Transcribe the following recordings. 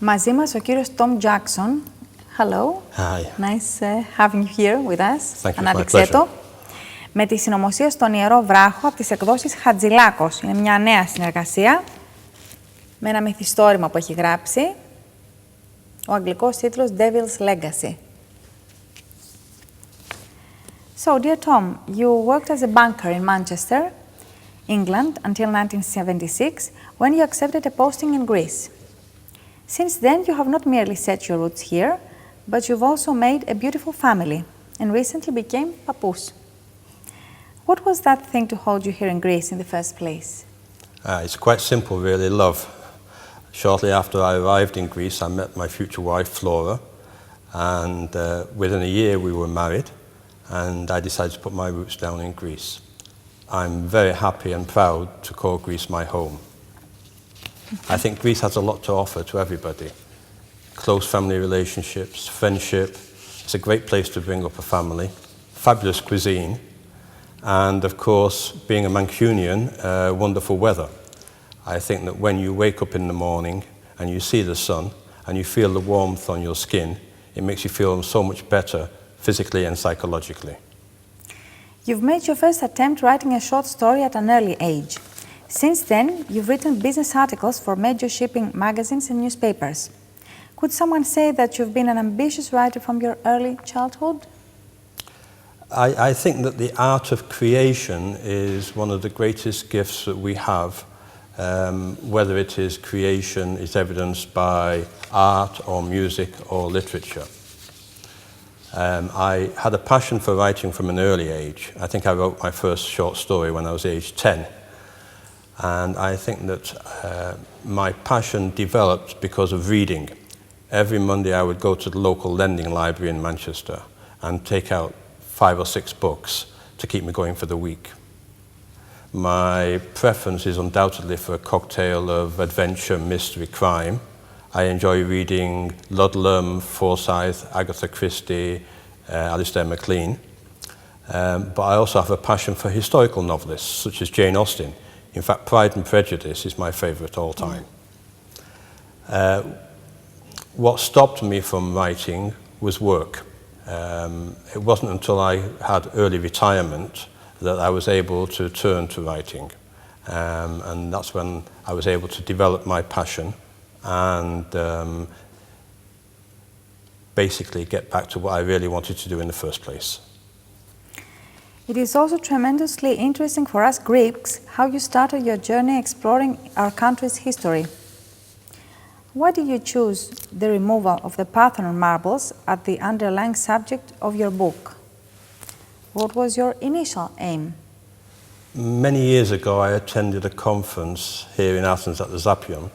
Μαζί μας ο κύριος Tom Jackson. Hello. Hi. Nice having you here with us. Thank you. Ανάδειξέ το. Με τη Συνωμοσία στον Ιερό Βράχο από τις εκδόσεις Χατζηλάκος. Είναι μια νέα συνεργασία με ένα μυθιστόρημα που έχει γράψει. Ο αγγλικός τίτλος Devil's Legacy. So, dear Tom, you worked as a banker in Manchester, England, until 1976, when you accepted a posting in Greece. Since then, you have not merely set your roots here, but you've also made a beautiful family, and recently became papoose. What was that thing to hold you here in Greece in the first place? It's quite simple, really, love. Shortly after I arrived in Greece, I met my future wife, Flora, and within a year we were married, and I decided to put my roots down in Greece. I'm very happy and proud to call Greece my home. I think Greece has a lot to offer to everybody. Close family relationships, friendship. It's a great place to bring up a family. Fabulous cuisine. And of course, being a Mancunian, wonderful weather. I think that when you wake up in the morning and you see the sun and you feel the warmth on your skin, it makes you feel so much better physically and psychologically. You've made your first attempt writing a short story at an early age. Since then, you've written business articles for major shipping magazines and newspapers. Could someone say that you've been an ambitious writer from your early childhood? I think that the art of creation is one of the greatest gifts that we have. Whether it is creation is evidenced by art or music or literature. I had a passion for writing from an early age. I think I wrote my first short story when I was age 10. And I think that my passion developed because of reading. Every Monday I would go to the local lending library in Manchester and take out 5 or 6 books to keep me going for the week. My preference is undoubtedly for a cocktail of adventure, mystery, crime. I enjoy reading Ludlum, Forsyth, Agatha Christie, Alistair MacLean. But I also have a passion for historical novelists such as Jane Austen. In fact, Pride and Prejudice is my favourite all time. What stopped me from writing was work. It wasn't until I had early retirement that I was able to turn to writing. And that's when I was able to develop my passion and basically get back to what I really wanted to do in the first place. It is also tremendously interesting for us Greeks how you started your journey exploring our country's history. Why did you choose the removal of the Parthenon Marbles as the underlying subject of your book? What was your initial aim? Many years ago I attended a conference here in Athens at the Zappeion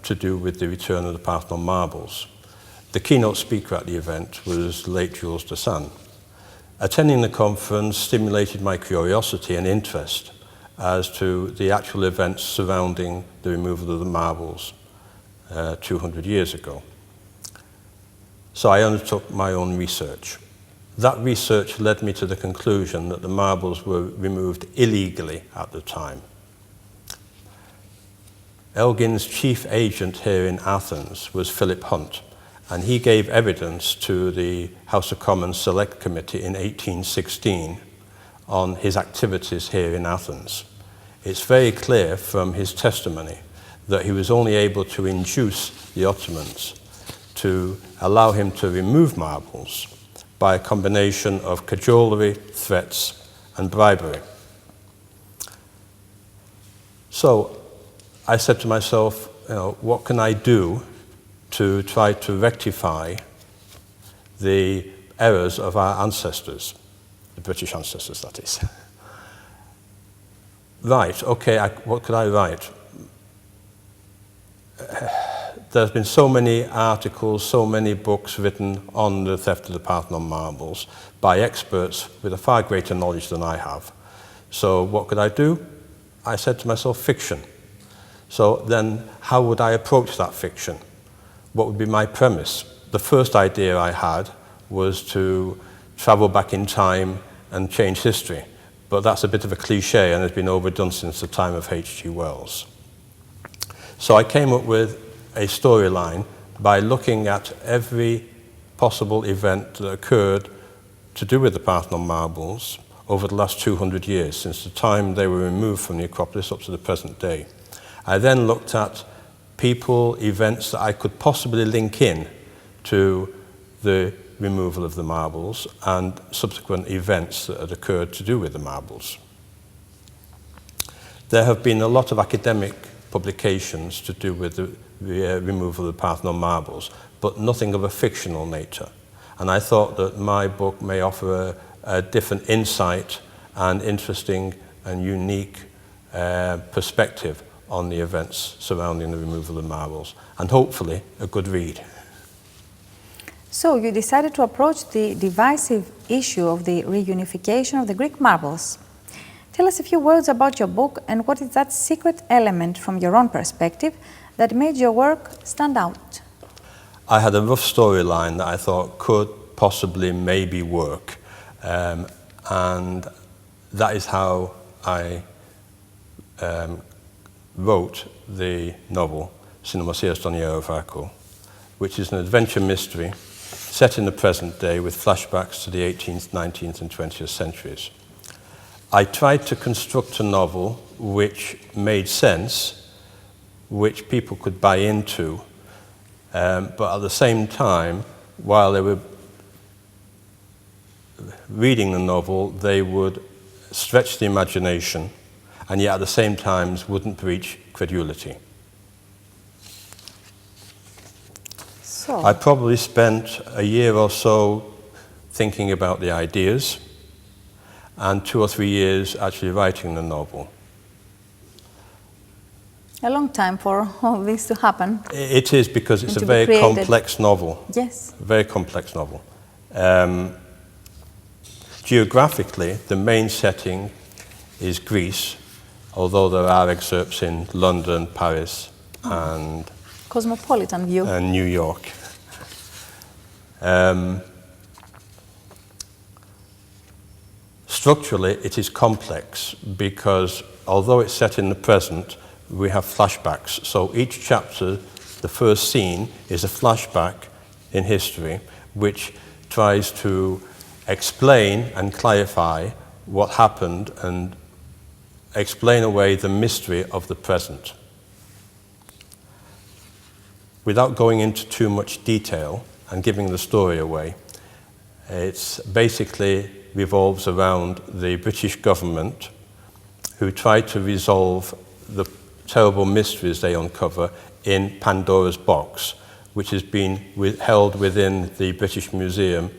to do with the return of the Parthenon Marbles. The keynote speaker at the event was the late Jules de Sand. Attending the conference stimulated my curiosity and interest as to the actual events surrounding the removal of the marbles 200 years ago. So I undertook my own research. That research led me to the conclusion that the marbles were removed illegally at the time. Elgin's chief agent here in Athens was Philip Hunt, and he gave evidence to the House of Commons Select Committee in 1816 on his activities here in Athens. It's very clear from his testimony that he was only able to induce the Ottomans to allow him to remove marbles by a combination of cajolery, threats, and bribery. So I said to myself, what can I do to try to rectify the errors of our ancestors, the British ancestors, that is. Right, okay, what could I write? There's been so many articles, so many books written on the theft of the Parthenon Marbles by experts with a far greater knowledge than I have. So what could I do? I said to myself, fiction. So then how would I approach that fiction? What would be my premise? The first idea I had was to travel back in time and change history. But that's a bit of a cliche and has been overdone since the time of H.G. Wells. So I came up with a storyline by looking at every possible event that occurred to do with the Parthenon marbles over the last 200 years, since the time they were removed from the Acropolis up to the present day. I then looked at people, events that I could possibly link in to the removal of the marbles and subsequent events that had occurred to do with the marbles. There have been a lot of academic publications to do with the removal of the Parthenon marbles, but nothing of a fictional nature. And I thought that my book may offer a different insight and interesting and unique perspective on the events surrounding the removal of the marbles, and hopefully a good read. So you decided to approach the divisive issue of the reunification of the Greek marbles. Tell us a few words about your book and what is that secret element from your own perspective that made your work stand out. I had a rough storyline that I thought could possibly maybe work, and that is how I wrote the novel ΣΥΝΩΜΟΣΙΑ ΣΤΟΝ ΙΕΡΟ ΒΡΑΧΟ, which is an adventure mystery set in the present day with flashbacks to the 18th, 19th and 20th centuries. I tried to construct a novel which made sense, which people could buy into, but at the same time, while they were reading the novel, they would stretch the imagination and yet at the same time wouldn't breach credulity. So, I probably spent a year or so thinking about the ideas and 2 or 3 years actually writing the novel. a long time for all this to happen. It is, because it's And a to be very created. complex novel. Yes. A very complex novel. Geographically, the main setting is Greece, although there are excerpts in London, Paris, and Cosmopolitan view. New York. Structurally, it is complex because although it's set in the present, we have flashbacks. So each chapter, the first scene, is a flashback in history which tries to explain and clarify what happened and explain away the mystery of the present. Without going into too much detail and giving the story away, it basically revolves around the British government who try to resolve the terrible mysteries they uncover in Pandora's box, which has been held within the British Museum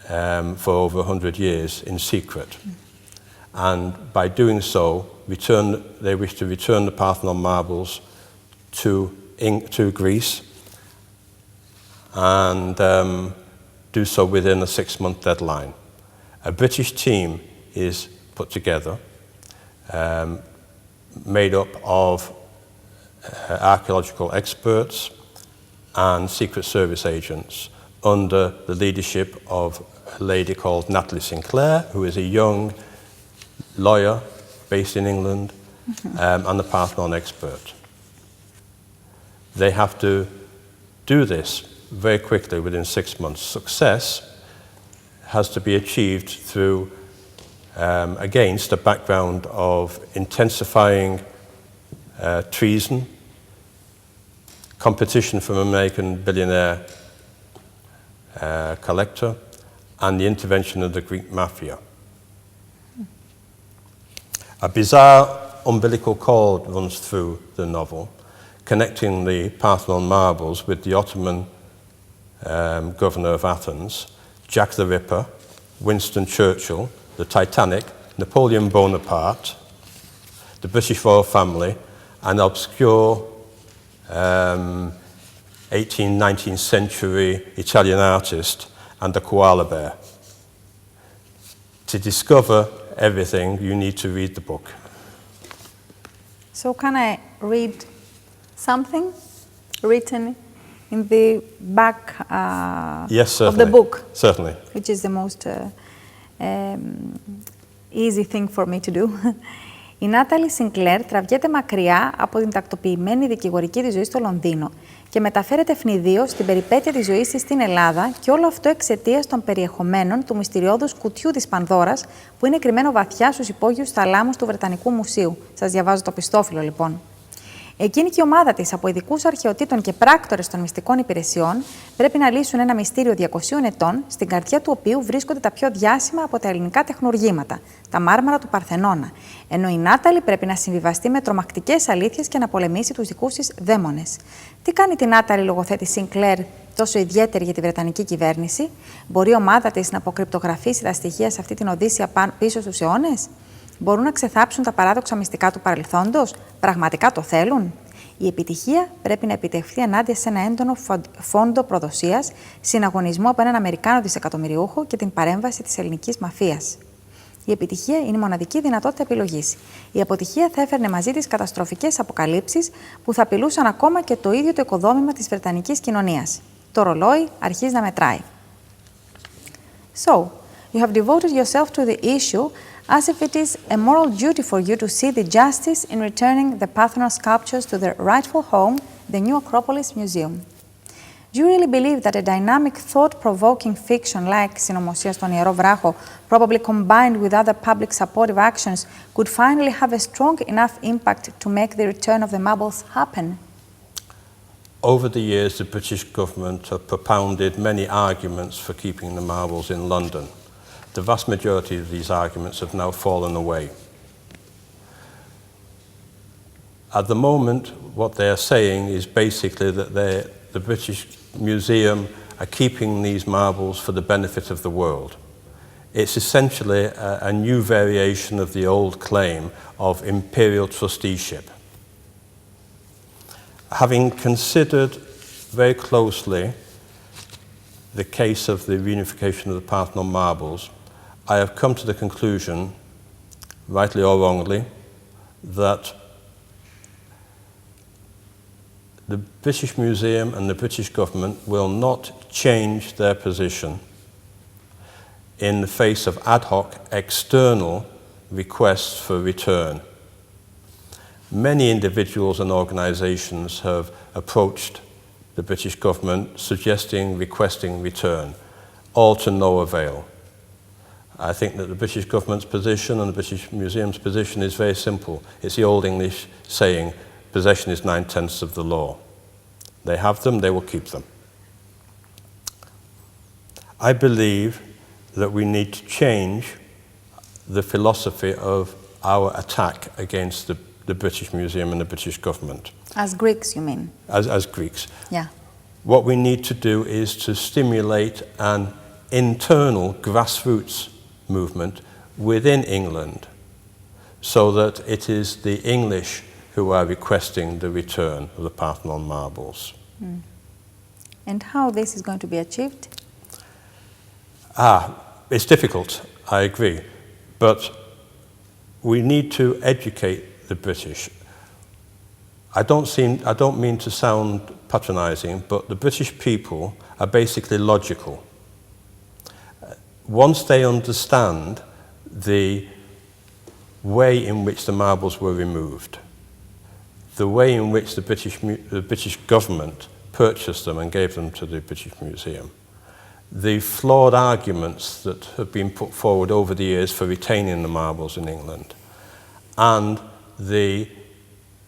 for over 100 years in secret. And by doing so, they wish to return the Parthenon marbles to Greece and do so within a 6-month deadline. A British team is put together, made up of archaeological experts and Secret Service agents under the leadership of a lady called Natalie Sinclair, who is a young lawyer based in England, and a Parthenon expert. They have to do this very quickly within 6 months. Success has to be achieved through, against a background of intensifying treason, competition from an American billionaire collector, and the intervention of the Greek mafia. A bizarre umbilical cord runs through the novel, connecting the Parthenon marbles with the Ottoman governor of Athens, Jack the Ripper, Winston Churchill, the Titanic, Napoleon Bonaparte, the British royal family, an obscure 18th, 19th century Italian artist, and the koala bear. To discover everything, you need to read the book. So can I read something written in the back Yes, of the book? Certainly. Which is the most easy thing for me to do. Η Νάταλι Σινκλέρ τραβιέται μακριά από την τακτοποιημένη δικηγορική της ζωή στο Λονδίνο και μεταφέρεται ευνηδίως στην περιπέτεια της ζωής της στην Ελλάδα και όλο αυτό εξαιτίας των περιεχομένων του μυστηριώδους κουτιού της Πανδώρας που είναι κρυμμένο βαθιά στους υπόγειους θαλάμους του Βρετανικού Μουσείου. Σας διαβάζω το πιστόφυλλο λοιπόν. Εκείνη και η ομάδα της από ειδικούς αρχαιοτήτων και πράκτορες των μυστικών υπηρεσιών πρέπει να λύσουν ένα μυστήριο 200 ετών, στην καρδιά του οποίου βρίσκονται τα πιο διάσημα από τα ελληνικά τεχνουργήματα, τα μάρμαρα του Παρθενώνα. Ενώ η Νάταλι πρέπει να συμβιβαστεί με τρομακτικές αλήθειες και να πολεμήσει τους δικούς της δαίμονες. Τι κάνει την Νάταλι λογοθέτη Σινκλέρ τόσο ιδιαίτερη για τη Βρετανική κυβέρνηση? Μπορεί η ομάδα της να αποκρυπτογραφήσει τα στοιχεία σε αυτή την οδύσσια πίσω στους αιώνες? Μπορούν να ξεθάψουν τα παράδοξα μυστικά του παρελθόντος? Πραγματικά το θέλουν? Η επιτυχία πρέπει να επιτευχθεί ενάντια σε ένα έντονο φόντο προδοσίας, συναγωνισμό από έναν Αμερικάνο δισεκατομμυριούχο και την παρέμβαση της ελληνικής μαφίας. Η επιτυχία είναι η μοναδική δυνατότητα επιλογής. Η αποτυχία θα έφερνε μαζί της καταστροφικές αποκαλύψεις που θα απειλούσαν ακόμα και το ίδιο το οικοδόμημα της Βρετανικής κοινωνίας. Το ρολόι αρχίζει να μετράει. So, you have devoted yourself to the issue as if it is a moral duty for you to see the justice in returning the Parthenon sculptures to their rightful home, the new Acropolis Museum. Do you really believe that a dynamic, thought-provoking fiction like ΣΥΝΩΜΟΣΙΑ ΣΤΟΝ ΙΕΡΟ ΒΡΑΧΟ, probably combined with other public supportive actions, could finally have a strong enough impact to make the return of the marbles happen? Over the years, the British government have propounded many arguments for keeping the marbles in London. The vast majority of these arguments have now fallen away. At the moment, what they are saying is basically that the British Museum are keeping these marbles for the benefit of the world. It's essentially a new variation of the old claim of imperial trusteeship. Having considered very closely the case of the reunification of the Parthenon Marbles, I have come to the conclusion, rightly or wrongly, that the British Museum and the British government will not change their position in the face of ad hoc external requests for return. Many individuals and organisations have approached the British government requesting return, all to no avail. I think that the British government's position and the British Museum's position is very simple. It's the old English saying, possession is 9/10 of the law. They have them, they will keep them. I believe that we need to change the philosophy of our attack against the British Museum and the British government. As Greeks, you mean? As Greeks. Yeah. What we need to do is to stimulate an internal grassroots movement within England so that it is the English who are requesting the return of the Parthenon Marbles. And how this is going to be achieved? It's difficult, I agree, but we need to educate the British. I don't mean to sound patronising, but the British people are basically logical. Once they understand the way in which the marbles were removed, the way in which the British government purchased them and gave them to the British Museum, the flawed arguments that have been put forward over the years for retaining the marbles in England, and the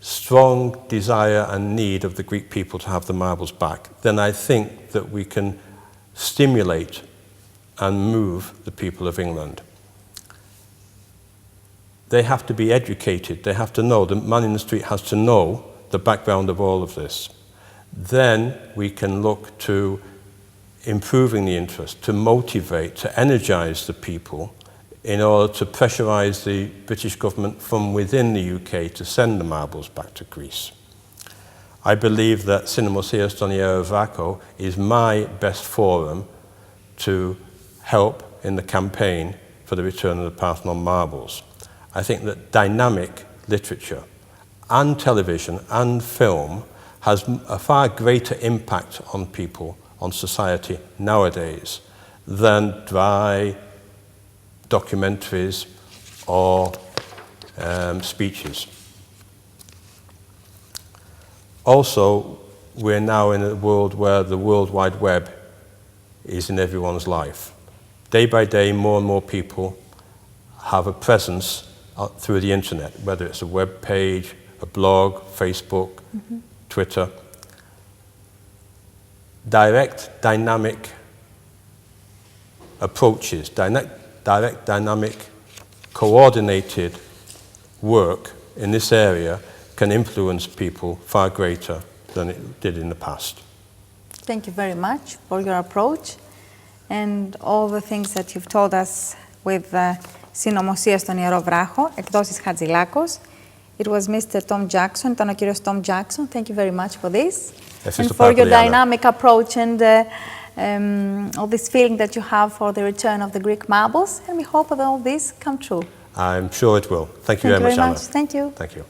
strong desire and need of the Greek people to have the marbles back, then I think that we can stimulate and move the people of England. They have to be educated, they have to know, the man in the street has to know the background of all of this. Then we can look to improving the interest, to motivate, to energise the people in order to pressurise the British government from within the UK to send the marbles back to Greece. I believe that ΣΥΝΩΜΟΣΙΑ ΣΤΟΝ ΙΕΡΟ ΒΡΑΧΟ is my best forum to help in the campaign for the return of the Parthenon Marbles. I think that dynamic literature and television and film has a far greater impact on people, on society nowadays, than dry documentaries or speeches. Also, we're now in a world where the World Wide Web is in everyone's life. Day by day, more and more people have a presence through the internet, whether it's a web page, a blog, Facebook, Twitter. Direct, dynamic approaches, direct, dynamic, coordinated work in this area can influence people far greater than it did in the past. Thank you very much for your approach and all the things that you've told us with Συνωμοσία στον Ιερό Βράχο, εκδόσεις Χατζηλάκος. It was Mr. Tom Jackson, ήταν ο κύριος Tom Jackson. Thank you very much for this. And for your dynamic approach and all this feeling that you have for the return of the Greek marbles. And we hope that all this come true. I'm sure it will. Thank you very much, Anna. Thank you. Thank you.